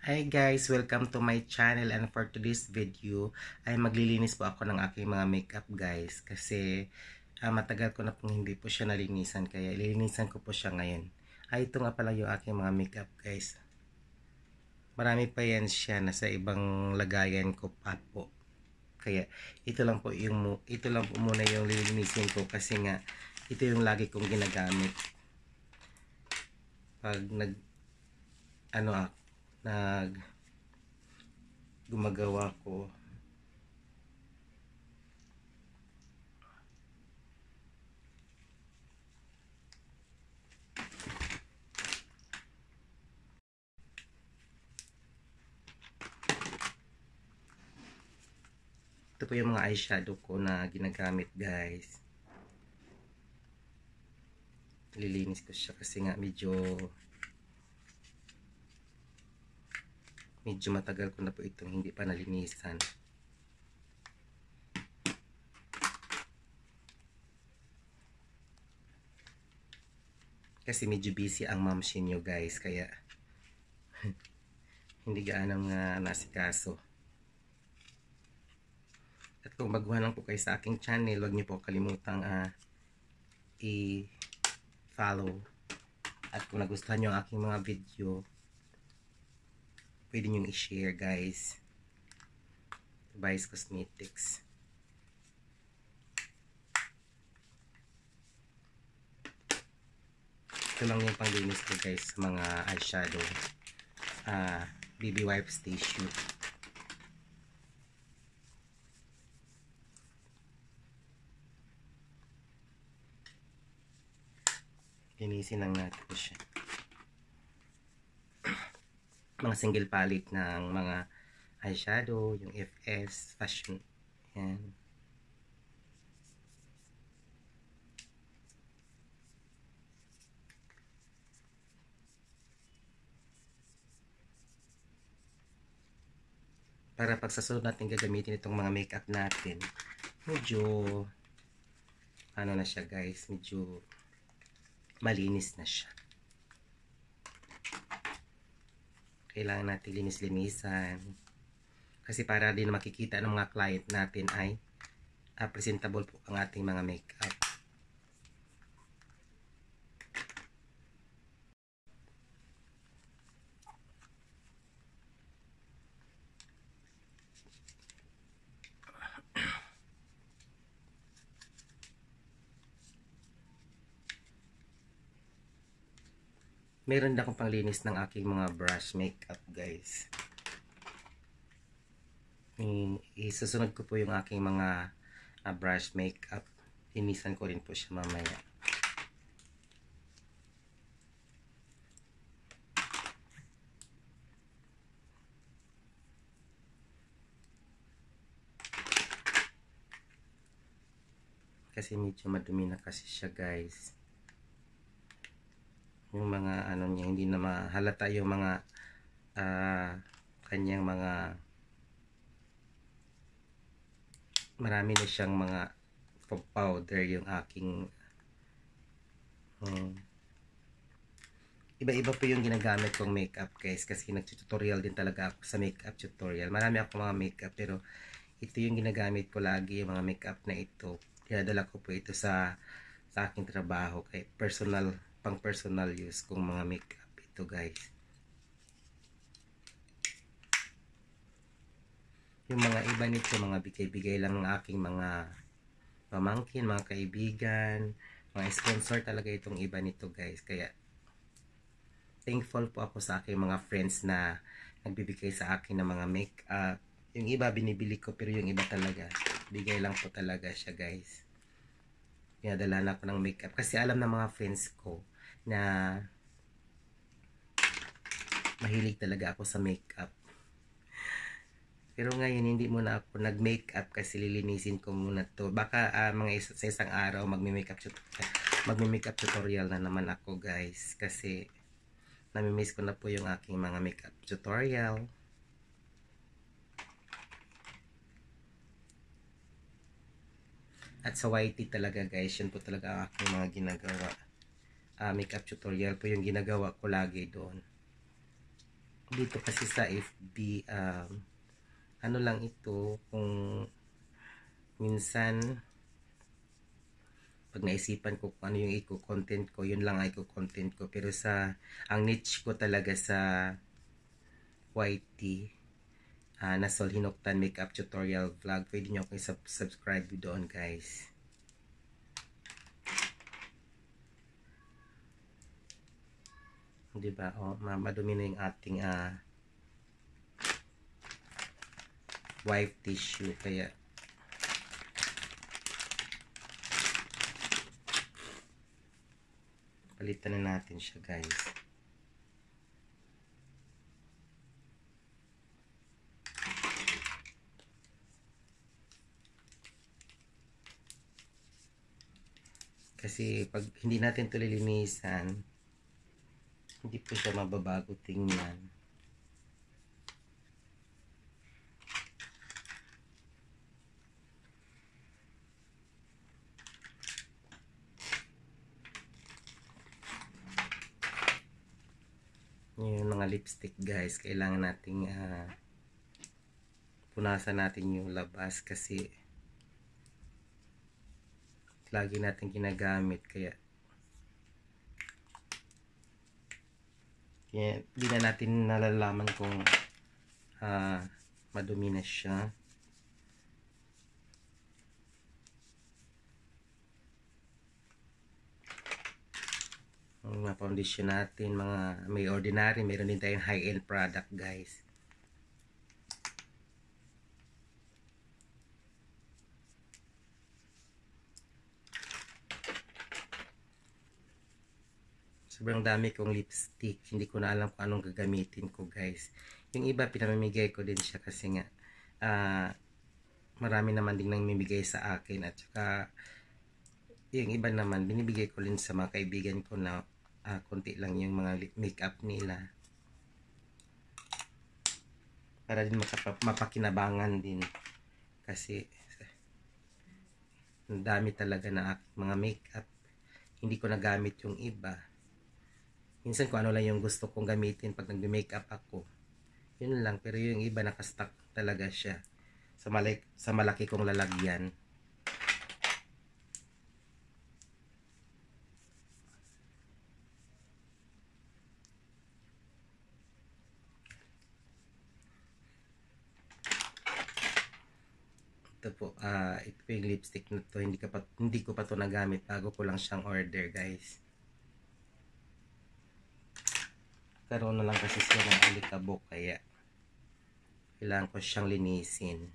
Hi guys! Welcome to my channel, and for today's video ay maglilinis po ako ng aking mga makeup guys, kasi matagal ko na pong hindi po siya nalinisan, kaya ililinisan ko po siya ngayon. Ito nga pala yung aking mga makeup guys. Marami pa yan siya, nasa ibang lagayan ko pa po, kaya ito lang po muna yung lilinisin ko, kasi nga ito yung lagi kong ginagamit pag gumagawa ko. Ito po yung mga eyeshadow ko na ginagamit guys. Lilinis ko siya kasi nga medyo matagal ko na po itong hindi pa nalinisan. Kasi medyo busy ang mamsin nyo guys, kaya hindi gaanong nasikaso. At kung baguhan lang po kayo sa aking channel, huwag niyo po kalimutang i-follow. At kung nagustuhan nyo ang aking mga video, pwede nyo i-share guys. Vice Cosmetics. Ito lang yung panglinis ko guys sa mga eyeshadow. BB Wipes tissue. Linisin lang natin po siya. Mga single palette ng mga eyeshadow, yung FS Fashion. Yan. Para pag sa sunod natin gagamitin itong mga makeup natin, medyo ano na siya guys, medyo malinis na siya. Kailangan natin linis-linisan kasi para din makikita ng mga client natin ay presentable po ang ating mga makeup. Meron na akong panglinis ng aking mga brush makeup guys. Isusunod ko po yung aking mga brush makeup. Linisan ko rin po siya mamaya. Kasi medyo madumi na kasi siya guys. Yung mga ano niya, hindi na mahalata yung mga kanyang mga marami na siyang mga powder yung aking iba-iba po yung ginagamit kong makeup guys, kasi nag-tutorial din talaga ako sa makeup tutorial. Marami ako mga makeup, pero ito yung ginagamit ko lagi, yung mga makeup na ito. Dinadala ko po ito sa aking trabaho, kay pang personal use kong mga makeup ito guys. Yung mga iba nito, mga bigay-bigay lang ng aking mga pamangkin, mga kaibigan, mga sponsor talaga itong iba nito guys. Kaya thankful po ako sa aking mga friends na nagbibigay sa akin ng mga makeup. Yung iba binibili ko, pero yung iba talaga bigay lang po talaga siya guys. Pinadala na ako ng makeup kasi alam ng mga friends ko na mahilig talaga ako sa makeup. Pero ngayon hindi muna ako nag-makeup kasi lilinisin ko muna to. Baka sa isang araw magme-makeup tutorial na naman ako guys, kasi nami-miss ko na po yung aking mga makeup tutorial. At sa YT talaga guys, yun po talaga ang aking mga ginagawa. Makeup tutorial po yung ginagawa ko lagi doon. dito kasi sa FB, ano lang ito, kung minsan pag naisipan ko kung ano yung i-content ko, yun lang ang i-content ko. Pero ang niche ko talaga sa YT, Nasol Hinuktan Makeup Tutorial Vlog. Pwede nyo akong subscribe doon, guys. Diba? O, madumi na yung ating wipe tissue. Kaya palitan na natin siya, guys. Kasi pag hindi natin ito lilinisan, hindi po siya mababago tingnan. Yung mga lipstick, guys, kailangan nating punasan natin yung labas kasi lagi natin ginagamit, kaya di na natin nalalaman kung madumi na siya. Mga foundation natin, mga may ordinary, meron din tayong high-end product, guys. Sobrang dami kong lipstick. Hindi ko na alam kung anong gagamitin ko, guys. Yung iba, pinamimigay ko din siya kasi nga marami naman din nang mimigay sa akin. At saka yung iba naman, binibigay ko din sa mga kaibigan ko na konti lang yung mga makeup nila. Para din mapakinabangan din. Kasi ang dami talaga na aking mga makeup. Hindi ko nagamit yung iba. Minsan kung ano lang yung gusto kong gamitin pag nag-makeup ako, yun lang. Pero yung iba nakastock talaga siya sa malaki kong lalagyan. Ito po, ito po yung lipstick na to. Hindi ko pa to nagamit. Bago ko lang siyang order, guys. Karoon na lang kasi siya ng alikabok, kaya kailangan ko siyang linisin.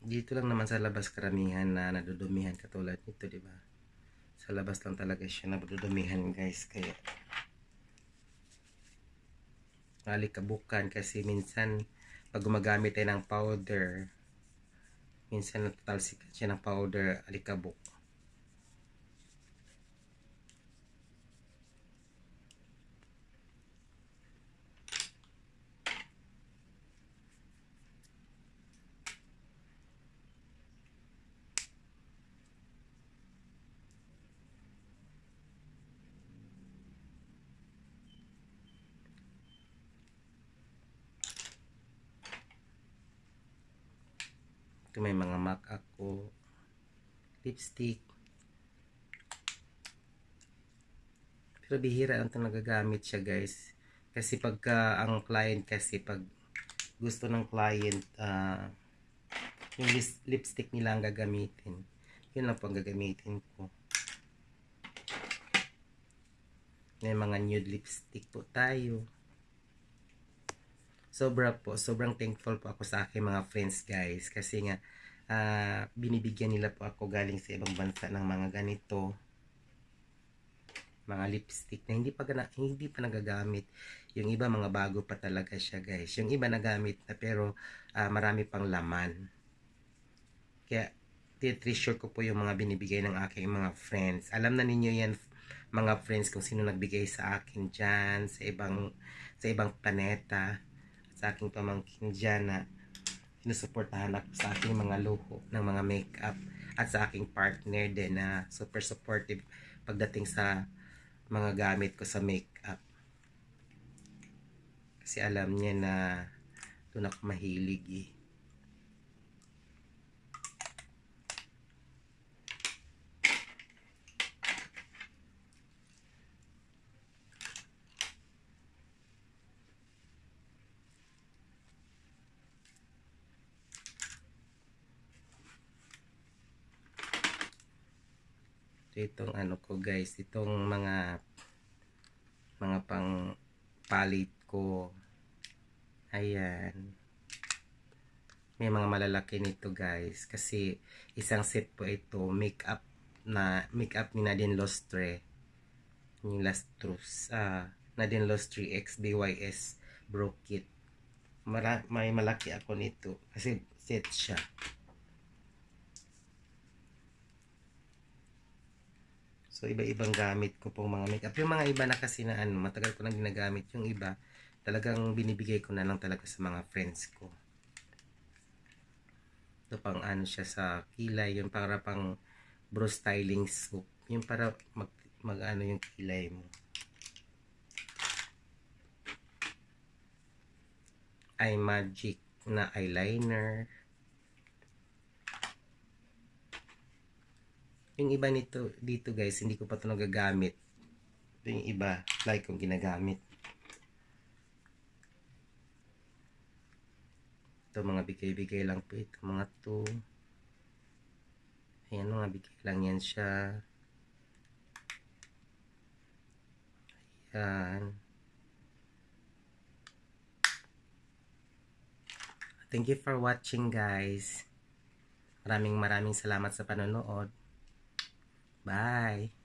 Dito lang naman sa labas karamihan na nadudumihan katulad nito, di ba? Sa labas lang talaga siya nadudumihan, guys. Kaya alikabukan kasi minsan pag gumagamit tayo ng powder, minsan natatalsikan siya ng powder, alikabok. Ito may mga MAC ako, lipstick. Pero bihira lang ito nagagamit siya, guys. Kasi pagka ang client kasi, pag gusto ng client, yung lipstick nila ang gagamitin. Yun lang po ang gagamitin ko. May mga nude lipstick po tayo. Sobrang thankful po ako sa aking mga friends, guys. Kasi nga, binibigyan nila po ako galing sa ibang bansa ng mga ganito. Mga lipstick na hindi pa nagagamit. Yung iba mga bago pa talaga siya, guys. Yung iba nagamit na pero marami pang laman. Kaya treasure ko po yung mga binibigay ng aking mga friends. Alam na ninyo yan, mga friends, kung sino nagbigay sa akin dyan sa ibang planeta. sa aking pamangkin dyan na sinusuportahan ako sa aking mga luho ng mga makeup at sa aking partner din na super supportive pagdating sa mga gamit ko sa makeup. Kasi alam niya na doon ako mahilig eh. Itong ano ko guys, itong mga pang palette ko, ayan, may mga malalaki nito guys kasi isang set po ito, makeup ni Nadine Lustre, yung Lustrous, Nadine Lustre X DYS Brow Kit. May malaki ako nito kasi set siya. So, iba-ibang gamit ko pong mga makeup. Yung mga iba na kasi na matagal ko nang ginagamit. Yung iba, talagang binibigay ko na lang talaga sa mga friends ko. Ito pang siya sa kilay. Yung para pang brow styling soap. Yung para mag yung kilay mo. Eye Magic na eyeliner. Yung iba dito guys, hindi ko pa ito nagagamit. Ito yung iba, like kong ginagamit. Ito mga bigay-bigay lang po ito, mga to. Ayan, mga bigay lang yan siya. Ayan. Thank you for watching guys. Maraming salamat sa panonood. Bye!